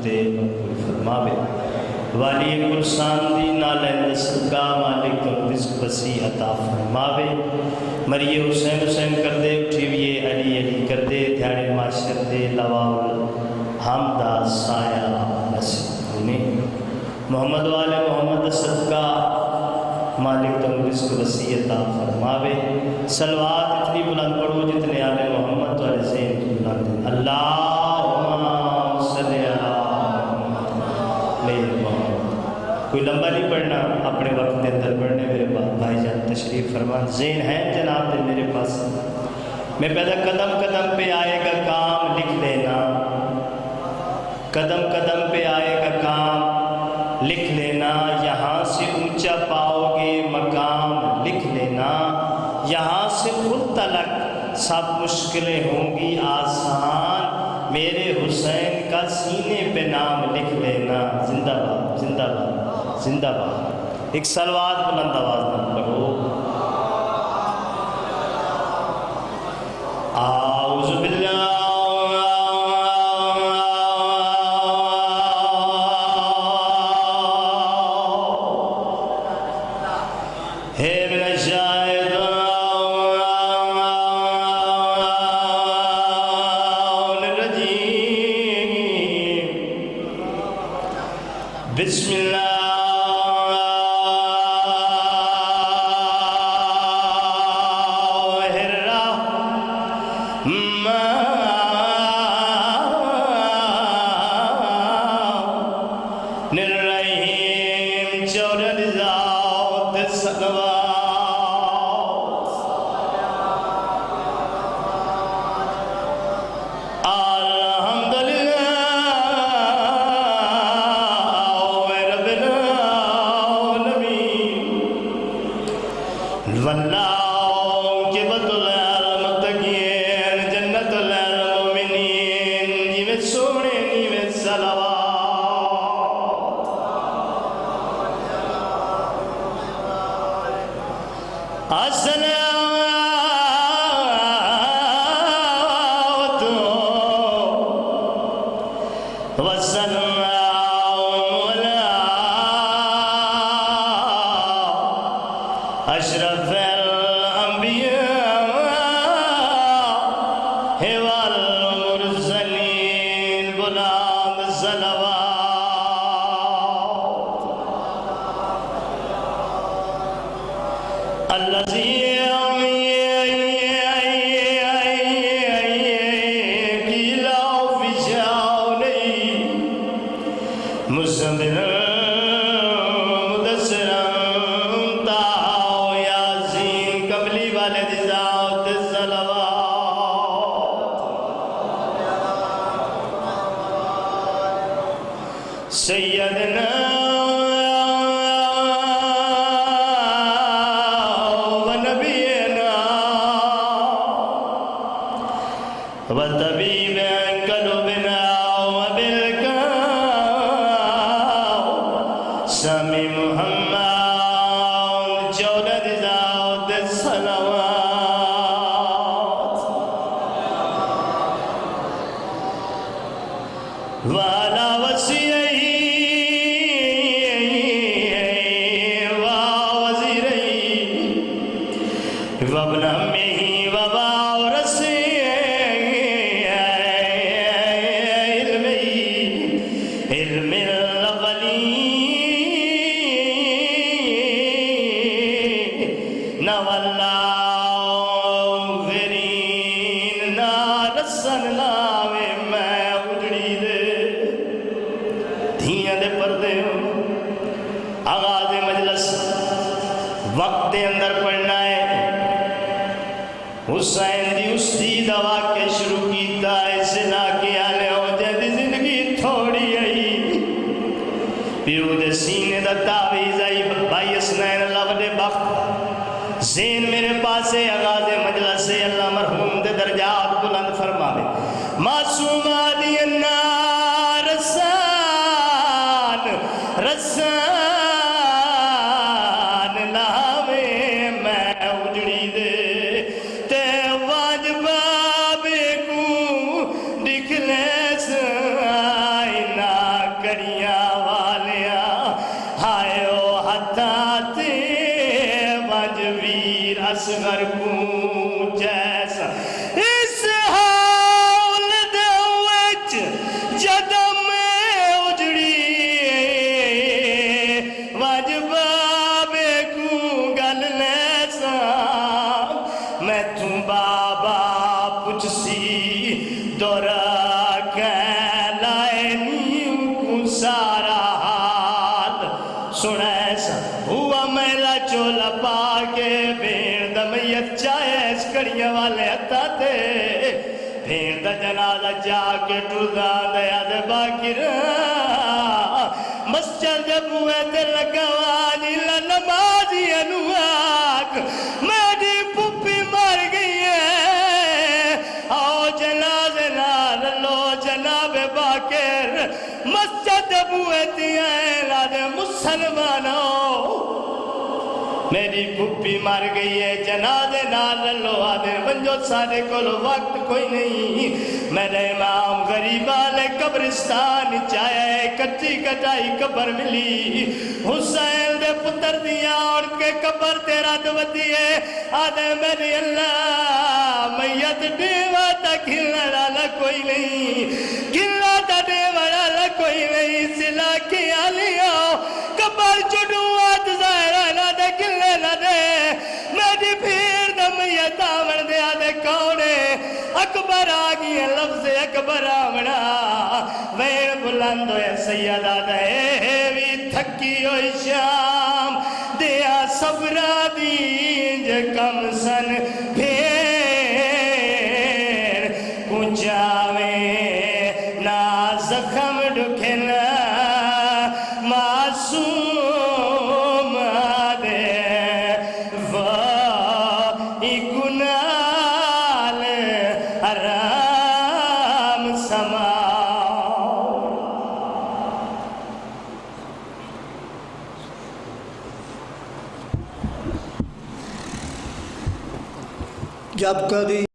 ते मकबूल फरमावे। वाली गुलशान दी नालैंद सदका मालिक तो रिज़्क़ वसी अता फरमावे। मरिए हुसैन हुसैन कर दे उठिए अली अली कर दे ध्याड़े माशर दे लवाउल हमदा साया नसीब ने मोहम्मद वाले मोहम्मद सदका मालिक तो रिज़्क़ वसी अता फरमावे। सलवात इतनी बुलंद पढ़ो जितने आले मोहम्मद वाले से बुलंद। अल्लाहुम्मा सल्ली अला मोहम्मद। कोई लंबा नहीं पढ़ना, अपने वक्त के अंदर पढ़ने। मेरे भाईजान तशरीफ़ फरमा ज़ेन है जनाब दे मेरे पास। मैं पहले कदम कदम पे आएगा काम लिख लेना, कदम कदम पे आएगा काम लिख लेना। यहाँ से ऊंचा पाओगे मकाम लिख लेना। यहाँ से खुद तलक सब मुश्किलें होंगी आसान। मेरे हुसैन का सीने पे नाम लिख लेना। जिंदाबाद जिंदाबाद जिंदाबाद। एक सलवात बुलंद आवाज में पढ़ो। आऊज़ु बिल्लाह मैं उजड़ी दे ते वाजबा भी वाले हत्था ते भेड़ दा जनाजा जाके टुरदा दया दे बाकिर मस्जिद दे बूहे ते लगा वाजी नमाजी अनुआक मेरी पुप्पी मर गई है आओ जनाजे नाल लो जनाबे बाकिर मस्जिद दे बूहे ते ला दे मुसलमानों मेरी पुप्पी मर गई है जनाजे नाल लो आदे वंजो सारे को वक्त कोई नहीं मेरे इमाम गरीब वाले कब्रिस्तान चाहे कच्ची कटाई कबर मिली हुसैन दे पुत्र दिया और के कबर तेरा दवती है आदे मेरे अल्लाह मैयत देवा तक हिलने वाला कोई नहीं गिला ता देवा वाला कोई नहीं सिला के आलिया कबर चुडू आद ज़ाहिरा ना दे किले ना दे मेरी भीड़ दम यतावन दे आदे कौने अकबर आ गई लफ्ज़ अकबर आवना वैन बुलंद होए सैयदा दे भी थकी होई शाम दिया सबरा दी जे कम सन भेड़ कुंजावे ना जख्म ढुखन मासूम दे वाही गुनाल आराम समा जब कभी